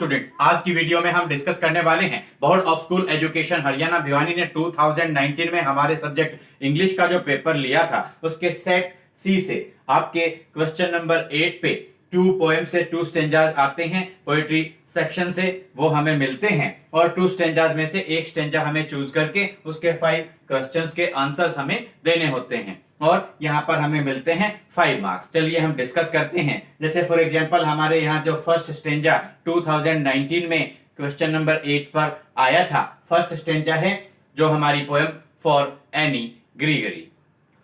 Students, आज की video में हम डिस्कस करने वाले हैं board of school education Haryana Bhiwani ने 2019 में हमारे सब्जेक्ट इंग्लिश का जो पेपर लिया था उसके सेट सी से आपके क्वेश्चन नंबर 8 पे 2 पोएम से 2 स्टेंजाज आते हैं। पोएट्री सेक्शन से वो हमें मिलते हैं और 2 स्टेंजाज में से एक स्टेंजा हमें चूज करके उसके 5 क्वेश्चंस के आंसर्स हमें देने होते हैं और यहाँ पर हमें मिलते हैं 5 मार्क्स। चलिए हम डिस्कस करते हैं। जैसे फॉर एग्जांपल हमारे यहाँ जो फर्स्ट स्टेंजा 2019 में क्वेश्चन नंबर 8 पर आया था, फर्स्ट स्टेंजा है जो हमारी पोएम फॉर एनी ग्रीगरी,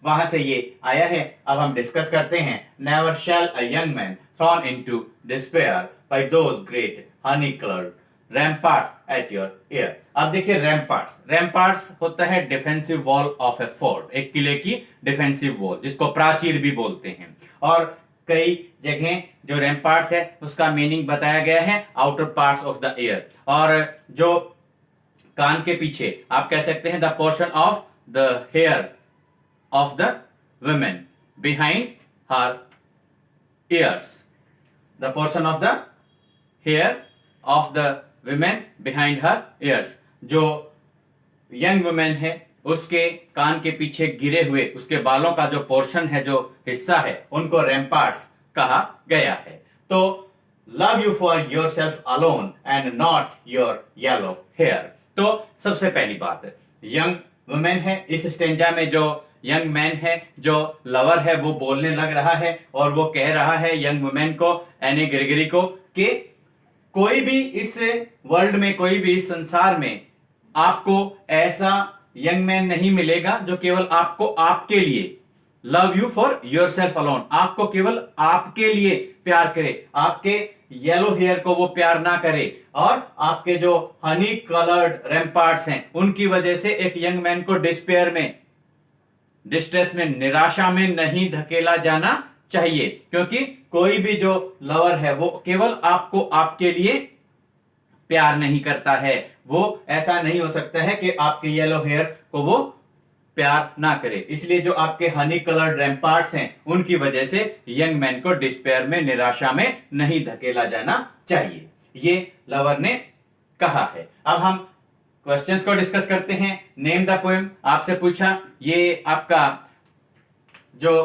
वहां से ये आया है। अब हम डिस्कस करते हैं। Never shall a young man thrown into despair by those great honey coloured ramparts at your ear. अब देखिए रैम्पार्ट्स होता है defensive wall of a fort, एक किले की डिफेंसिव वॉल जिसको प्राचीर भी बोलते हैं। और कई जगह जो रैम्पार्ट्स है उसका मीनिंग बताया गया है outer parts of the ear, और जो कान के पीछे आप कह सकते हैं the portion of the hair of the women behind her ears, the portion of the hair of the women behind her ears, जो यंग वुमेन है उसके कान के पीछे गिरे हुए उसके बालों का जो पोर्शन है, जो हिस्सा है, उनको रैम्पार्ट्स कहा गया है। तो love you for yourself alone and not your yellow hair. तो सबसे पहली बात, यंग वुमेन है। इस स्टेंजा में जो यंग मैन है, जो लवर है, वो बोलने लग रहा है और वो कह रहा है यंग वुमेन को, एनी ग्रेगरी को, कि कोई भी इस वर्ल्ड में, कोई भी इस संसार में आपको ऐसा यंग मैन नहीं मिलेगा जो केवल आपको आपके लिए, love you for yourself alone, आपको केवल आपके लिए प्यार करे, आपके येलो हेयर को वो प्यार ना करे और आपके जो हनी कलर्ड रैम्पार्ट्स हैं उनकी वजह से एक यंग मैन को डिस्पेयर में, डिस्ट्रेस में, निराशा में नहीं धकेला जाना चाहिए। क्योंकि कोई भी जो लवर है वो केवल आपको आपके लिए प्यार नहीं करता है, वो ऐसा नहीं हो सकता है कि आपके येलो हेयर को वो प्यार ना करे। इसलिए जो आपके हनी कलर्ड रैम्पार्ट्स हैं उनकी वजह से यंग मैन को डिस्पेयर में, निराशा में नहीं धकेला जाना चाहिए, ये लवर ने कहा है। अब हम क्वेश्चंस को डिस्कस करते हैं। नेम द पोएम आपसे पूछा, ये आपका जो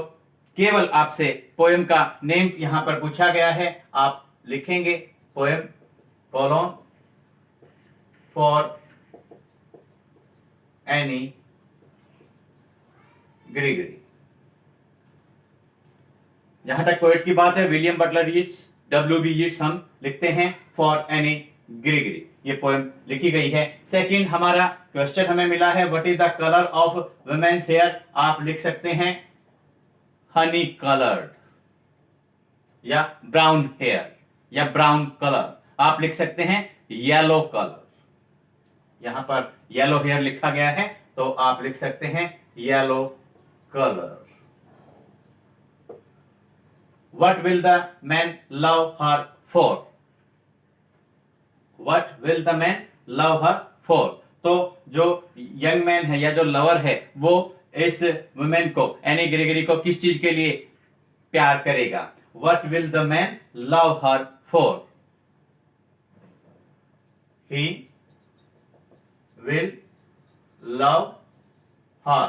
केवल आपसे पोएम का नेम यहां पर पूछा गया है, आप लिखेंगे पोएम कोलोन फॉर एनी ग्रीगरी। जहां तक पोएट की बात है, William Butler Yeats, W.B. Yeats हम लिखते हैं फॉर एनी ग्रीगरी, ये पोएम लिखी गई है। सेकंड हमारा क्वेश्चन हमें मिला है, what is the colour of women's hair. आप लिख सकते हैं हनी कलर्ड या ब्राउन हेयर या ब्राउन कलर, आप लिख सकते हैं येलो कलर। यहां पर येलो हेयर लिखा गया है तो आप लिख सकते हैं yellow colour. What will the man love her for, What will the man love her for? तो जो यंग मैन है या जो लवर है वो इस वुमेन को, एनी ग्रेगरी को, किस चीज के लिए प्यार करेगा? What will the man love her for? He will love her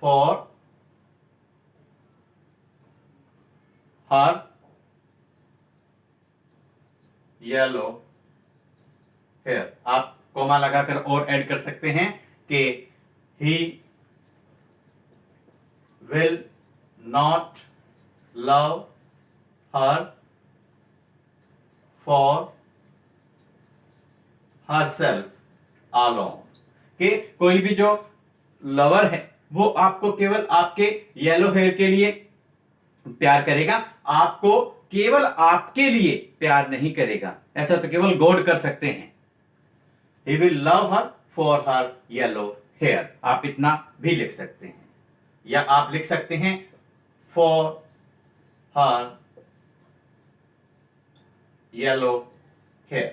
for her yellow hair. आप कोमा लगाकर और ऐड कर सकते हैं कि he will not love her for herself alone, कि कोई भी जो लवर है वो आपको केवल आपके येलो हेयर के लिए प्यार करेगा, आपको केवल आपके लिए प्यार नहीं करेगा। ऐसा तो केवल गॉड कर सकते हैं। He will love her for her yellow hair, आप इतना भी लिख सकते हैं, या आप लिख सकते हैं for her yellow hair।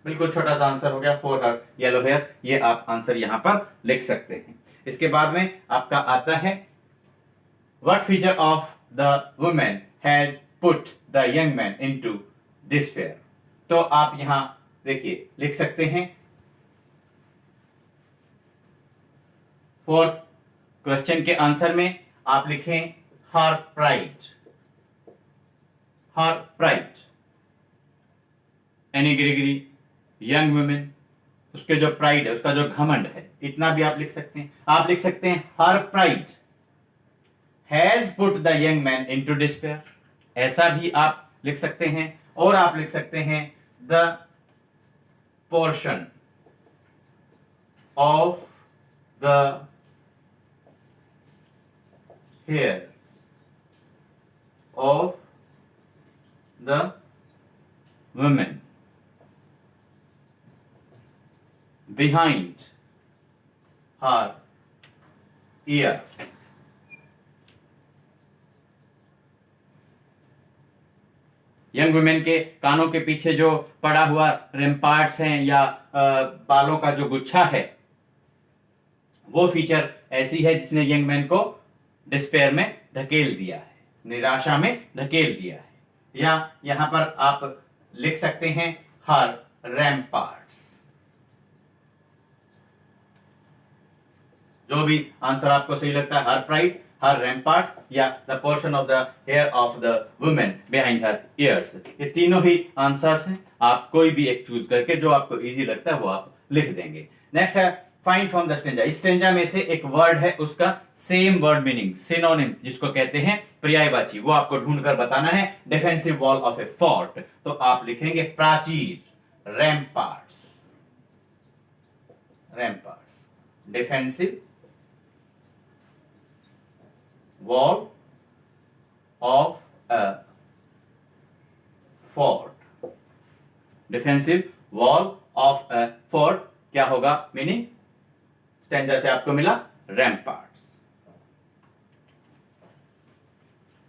बिल्कुल छोटा सा आंसर हो गया, for her yellow hair, ये आप आंसर यहां पर लिख सकते हैं। इसके बाद में आपका आता है, what feature of the woman has put the young man into despair। तो आप यहां देखिए लिख सकते हैं फोर्थ क्वेश्चन के आंसर में आप लिखें her pride, her pride, Anne Gregory, young women, उसके जो प्राइड है, उसका जो घमंड है, इतना भी आप लिख सकते हैं। आप लिख सकते हैं her pride has put the young man into despair, ऐसा भी आप लिख सकते हैं। और आप लिख सकते हैं the portion of the hair of the women behind her ear, young women के कानों के पीछे जो पड़ा हुआ रेम्पार्ट्स हैं या बालों का जो गुच्छा है, वो फीचर ऐसी है जिसने यंग मैन को डिस्पेयर में धकेल दिया है, निराशा में धकेल दिया है। या यहां पर आप लिख सकते हैं हर रैम्पार्ट्स। जो भी आंसर आपको सही लगता है, हर प्राइड, हर रैम्पार्ट्स या the portion of the hair of the women behind her ears, ये तीनों ही आंसर्स हैं। आप कोई भी एक चूज करके जो आपको इजी लगता है वो आप लिख देंगे। नेक्स्ट है फाइंड फ्रॉम द स्टेंजा। इस स्टेंजा में से एक वर्ड है, उसका सेम वर्ड मीनिंग, सिनोनिम जिसको कहते हैं पर्यायवाची, वो आपको ढूंढकर बताना है। Defensive wall of a fort, तो आप लिखेंगे प्राचीर, ramparts, ramparts, defensive wall of a fort, defensive wall of a fort क्या होगा मीनिंग? स्टेंजा से आपको मिला रैम्पार्ट्स।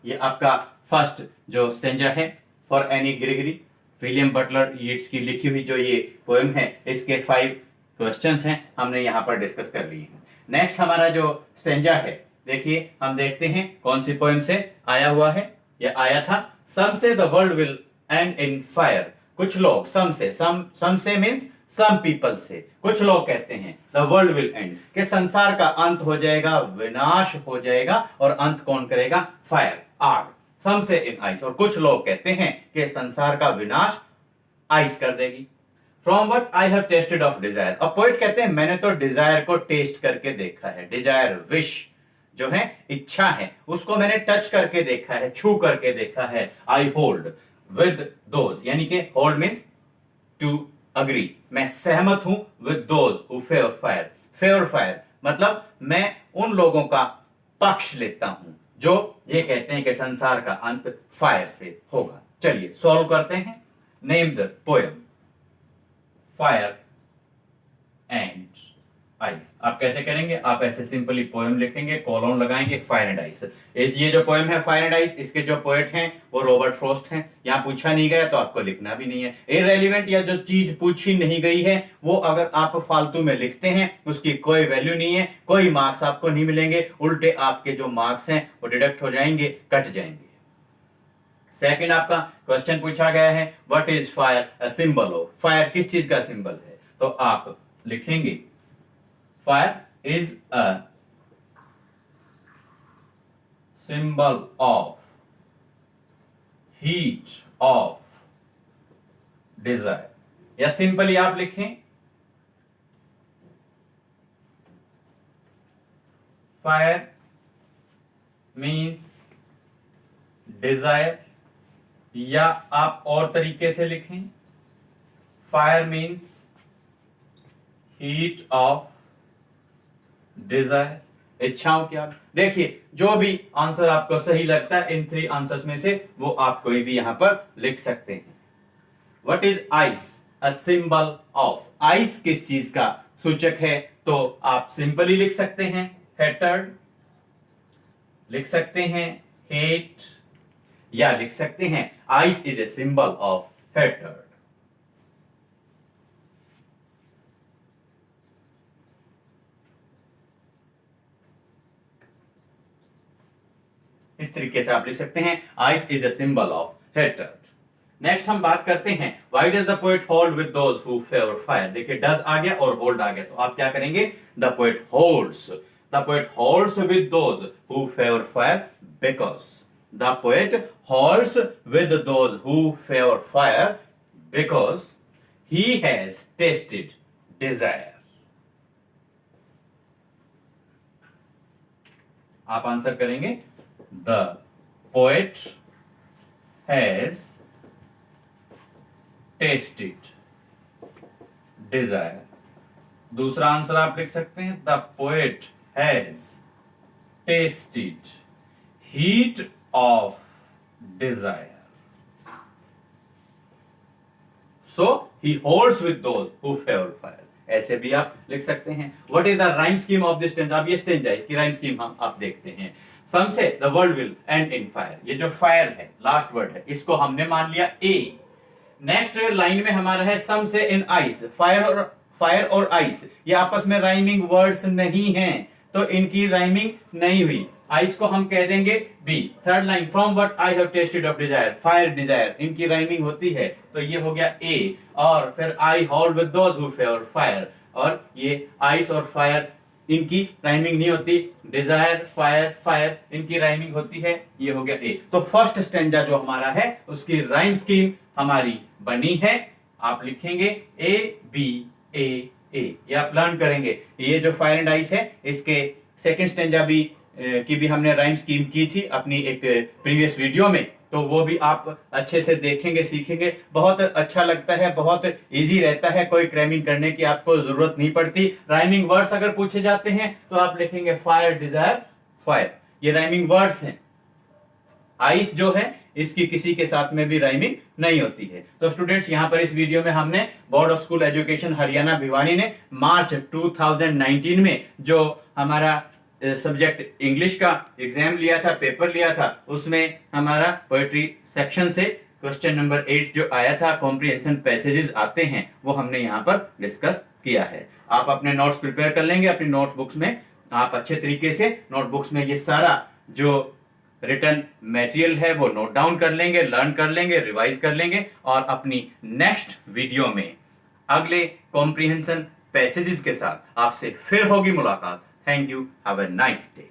ये आपका फर्स्ट जो स्टेंजा है for any Gregory, William Butler Yeats की लिखी हुई जो ये पोएम है, इसके 5 क्वेश्चंस हैं, हमने यहां पर डिस्कस कर लिए हैं। नेक्स्ट हमारा जो स्टेंजा है, देखिए हम देखते हैं कौन सी पोएम से आया हुआ है। यह आया था सम से the world will and in fire. कुछ लोग, सम से मीन्स सम पीपल से, कुछ लोग कहते हैं द वर्ल्ड विल एंड, के संसार का अंत हो जाएगा, विनाश हो जाएगा। और अंत कौन करेगा? फायर, आग। सम से इन आइस, और कुछ लोग कहते हैं कि संसार का विनाश आइस कर देगी। From what I have tasted of Dzire, अब पोइट कहते हैं मैंने तो डिजायर को टेस्ट करके देखा है। डिजायर विश जो है, इच्छा है, उसको मैंने टच करके देखा है, छू करके देखा है। आई होल्ड विद दोज, यानी कि होल्ड मीन्स टू अग्री, मैं सहमत हूं with those who favour fire. Favour fire मतलब मैं उन लोगों का पक्ष लेता हूं जो ये कहते हैं कि संसार का अंत फायर से होगा। चलिए सॉल्व करते हैं। Name the poem fire and ice. आप कैसे करेंगे? आप ऐसे सिंपली पोएम लिखेंगे, कॉलन लगाएंगे, फायर एंड आइस। ये जो पोएम है फायर एंड आइस, इसके जो पोएट हैं वो रॉबर्ट फ्रॉस्ट हैं। यहां पूछा नहीं गया तो आपको लिखना भी नहीं है। इररेलेवेंट या जो चीज पूछी नहीं गई है वो अगर आप फालतू में लिखते हैं उसकी कोई वैल्यू नहीं है, कोई मार्क्स आपको नहीं मिलेंगे, उल्टे आपके जो मार्क्स हैं वो डिडक्ट हो जाएंगे, कट जाएंगे। सेकंड आपका क्वेश्चन पूछा गया है what is fire a symbol of. Fire किस चीज का सिंबल है? तो आप लिखेंगे fire is a symbol of heat of Dzire. या सिंपली आप लिखें फायर मीन्स डिजायर, या आप और तरीके से लिखें fire means heat of Dzire, इच्छाओं की आग। देखिए जो भी आंसर आपको सही लगता है इन 3 आंसर्स में से वो आप कोई भी यहां पर लिख सकते हैं। What is ice a symbol of. Ice किस चीज का सूचक है? तो आप सिंपली लिख सकते हैं हेटर्ड, लिख सकते हैं हेट, या लिख सकते हैं ice is a symbol of hatred. इस तरीके से आप लिख सकते हैं ice is a symbol of hatred. Next हम बात करते हैं why does the poet hold with those who favour fire. देखिए डज आ गया और होल्ड आ गया, तो आप क्या करेंगे, the poet holds with those who favour fire because, the poet holds with those who favour fire because he has tasted desire. आप answer करेंगे the poet has tasted desire. दूसरा आंसर आप लिख सकते हैं the poet has tasted heat of desire, so he holds with those who favour fire. ऐसे भी आप लिख सकते हैं। What is the rhyme scheme of this stanza. अब ये स्टेंजा, इसकी राइम स्कीम हम आप देखते हैं। सम से the world will and in fire, ये जो फायर है लास्ट वर्ड है, इसको हमने मान लिया ए। नेक्स्ट लाइन में हमारा है सम से इन आइस, फायर और आइस ये आपस में राइमिंग वर्ड्स नहीं हैं, तो इनकी राइमिंग नहीं हुई। आइस को हम कह देंगे B. Third line from what I have tasted of desire, fire desire, इनकी राइमिंग होती है, तो ये हो गया ए। और फिर I hold with those who favour fire, और ये आइस और फायर इनकी राइमिंग नहीं होती, डिजायर फायर इनकी राइमिंग होती है, ये हो गया ए। तो फर्स्ट स्टेंजा जो हमारा है उसकी राइम स्कीम हमारी बनी है। आप लिखेंगे ए बी ए ए, ये आप लर्न करेंगे। ये जो फायर एंड आइस है इसके सेकंड स्टेंजा भी की भी हमने राइम स्कीम की थी अपनी एक प्रीवियस वीडियो में, तो वो भी आप अच्छे से देखेंगे सीखेंगे। बहुत अच्छा लगता है, बहुत इजी रहता है, कोई क्रैमिंग करने की आपको जरूरत नहीं पड़ती। राइमिंग वर्ड्स अगर पूछे जाते हैं तो आप लिखेंगे फायर डिजायर फायर, ये राइमिंग वर्ड्स हैं। आइस जो है इसकी किसी के साथ में भी राइमिंग नहीं होती है। तो स्टूडेंट्स यहाँ पर इस वीडियो में हमने board of school education Haryana Bhiwani ने मार्च 2019 में जो हमारा सब्जेक्ट इंग्लिश का एग्जाम लिया था, पेपर लिया था, उसमें हमारा पोएट्री सेक्शन से क्वेश्चन नंबर 8 जो आया था, कॉम्प्रिहेंशन पैसेजेस आते हैं, वो हमने यहाँ पर डिस्कस किया है। आप अपने नोट्स प्रिपेयर कर लेंगे अपनी नोट्स बुक्स में, आप अच्छे तरीके से नोटबुक्स में ये सारा जो रिटर्न मटेरियल है वो नोट डाउन कर लेंगे, लर्न कर लेंगे, रिवाइज कर लेंगे, और अपनी नेक्स्ट वीडियो में अगले कॉम्प्रिहेंशन पैसेजेस के साथ आपसे फिर होगी मुलाकात। Thank you, have a nice day.